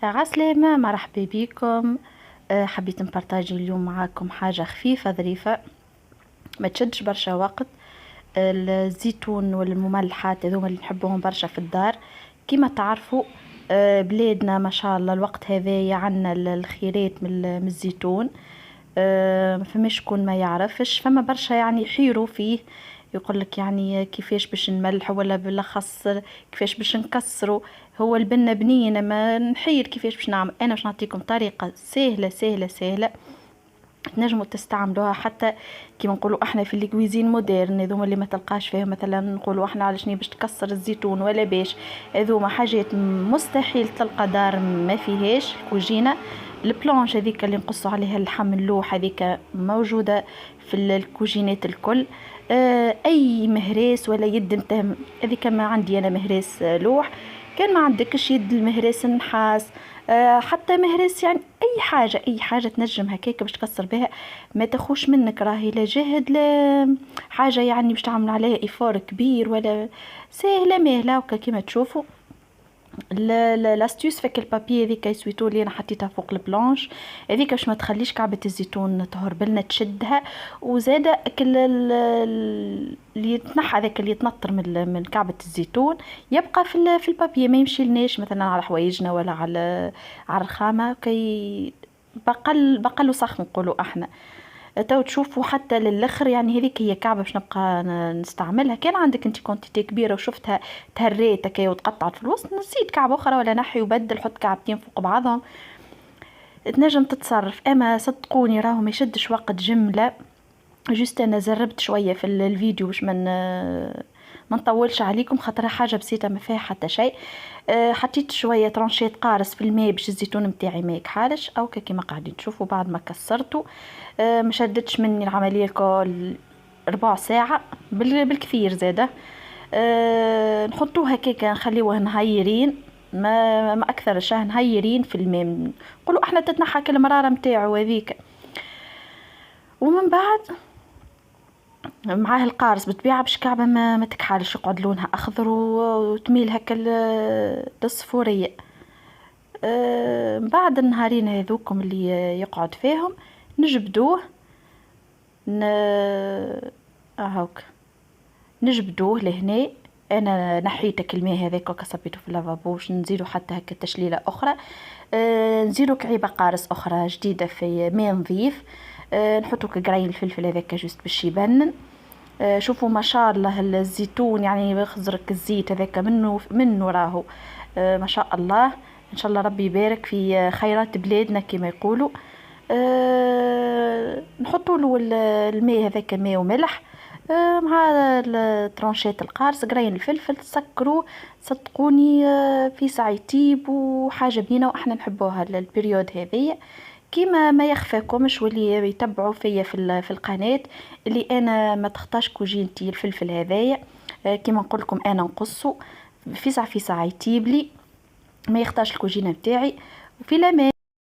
عسلامة، مرحبا بكم. حبيت نبارطاجي اليوم معاكم حاجة خفيفة ظريفة ما تشدش برشا وقت. الزيتون والمملحات هذوما اللي نحبهم برشا في الدار كما تعرفوا. بلادنا ما شاء الله الوقت هذايا عنا الخيرات من الزيتون. ما فماش شكون ما يعرفش، فما برشا يعني يحيروا فيه، يقول لك يعني كيفاش باش نملح ولا بالاخص كيفاش باش نكسره. هو البنه بنينه ما نحير كيفاش باش نعمل. انا باش نعطيكم طريقه سهله سهله سهله تنجموا تستعملوها حتى كيما نقولوا احنا في الكويزين مودرن، هذوما اللي ما تلقاش فيها مثلا نقولوا احنا على شنو باش تكسر الزيتون ولا باش. هذوما حاجات مستحيل تلقى دار ما فيهاش الكوجينه. البلونش هذيك اللي نقصوا عليها اللحم اللوح هذيك موجوده في الكوجينات الكل. اي مهراس ولا يد نتاع هذيك ما عندي انا مهراس لوح. كان ما عندكش يد المهراس النحاس، حتى مهرس يعني اي حاجه تنجم هكاك باش تكسر بها ما تخوش منك، راهي لا جهد لا حاجه يعني باش تعمل عليها ايفور كبير ولا سهله مهله وكا كيما تشوفوا. لاستيوس فك البابي هذيك يسويتو اللي انا حطيتها فوق البلانش هذيك باش ما تخليش كعبه الزيتون تهرب لنا تشدها. وزاده اللي يتنحى هذاك اللي يتنطر من كعبه الزيتون يبقى في البابي، ما يمشي لناش مثلا على حوايجنا ولا على الرخامه كي بقل وسخ نقولوا احنا. تو تشوفوا حتى للاخر يعني هذيك هي كعبه باش نبقى نستعملها. كان عندك انت كونتيتي كبيره وشفتها تهريت هكا وتقطعت في الوسط، نزيد كعبه اخرى ولا نحي وبدل حط كعبتين فوق بعضهم تنجم تتصرف. اما صدقوني راهو ما يشدش وقت جمله. جست انا جربت شويه في الفيديو باش ما نطولش عليكم خاطر حاجه بسيطه ما فيها حتى شيء. حطيت شويه ترانشيت قارص في الماء باش الزيتون نتاعي ما يكحالش او كما قاعدين تشوفوا. بعد ما كسرته ما شدتش مني العمليه الكل ربع ساعه بالكثير زاده. نحطوها هكاكا نخليوها نهيرين ما اكثر شاه نهيرين في الماء، نقولوا احنا تتنحى المراره نتاعو هذيك. ومن بعد معاه القارص بالطبيعه باش كعبه ما تكحالش يقعد لونها اخضر وتميل هكا للصفوريه. بعد النهارين هذوكم اللي يقعد فيهم نجبدوه هاوك نجبدوه لهنا. انا نحيتك الماء هذاك وكصبيته في اللافابو باش نزيدو حتى هكا تشليله اخرى. نزيدو كعيبه قارص اخرى جديده في ماء نظيف. نحطو كقراين الفلفل هذاك جوست باش يبنن. شوفوا ما شاء الله الزيتون يعني يخزرك الزيت هذاك منه راهو. ما شاء الله ان شاء الله ربي يبارك في خيرات بلادنا كما يقولوا. نحطوا له الماء هذاك ماء وملح مع الترانشات القارص قراين الفلفل تسكروه. صدقوني في ساعة يطيب وحاجة بنينة واحنا نحبوها البريود هذه. كيما ما يخفاكمش واللي يتبعوا فيا في القناة اللي انا ما تخطاش كوجينتي الفلفل هذايا. كيما نقول لكم انا نقصه في ساعة يطيب لي ما يخطاش الكوجينة بتاعي. وفي الامان.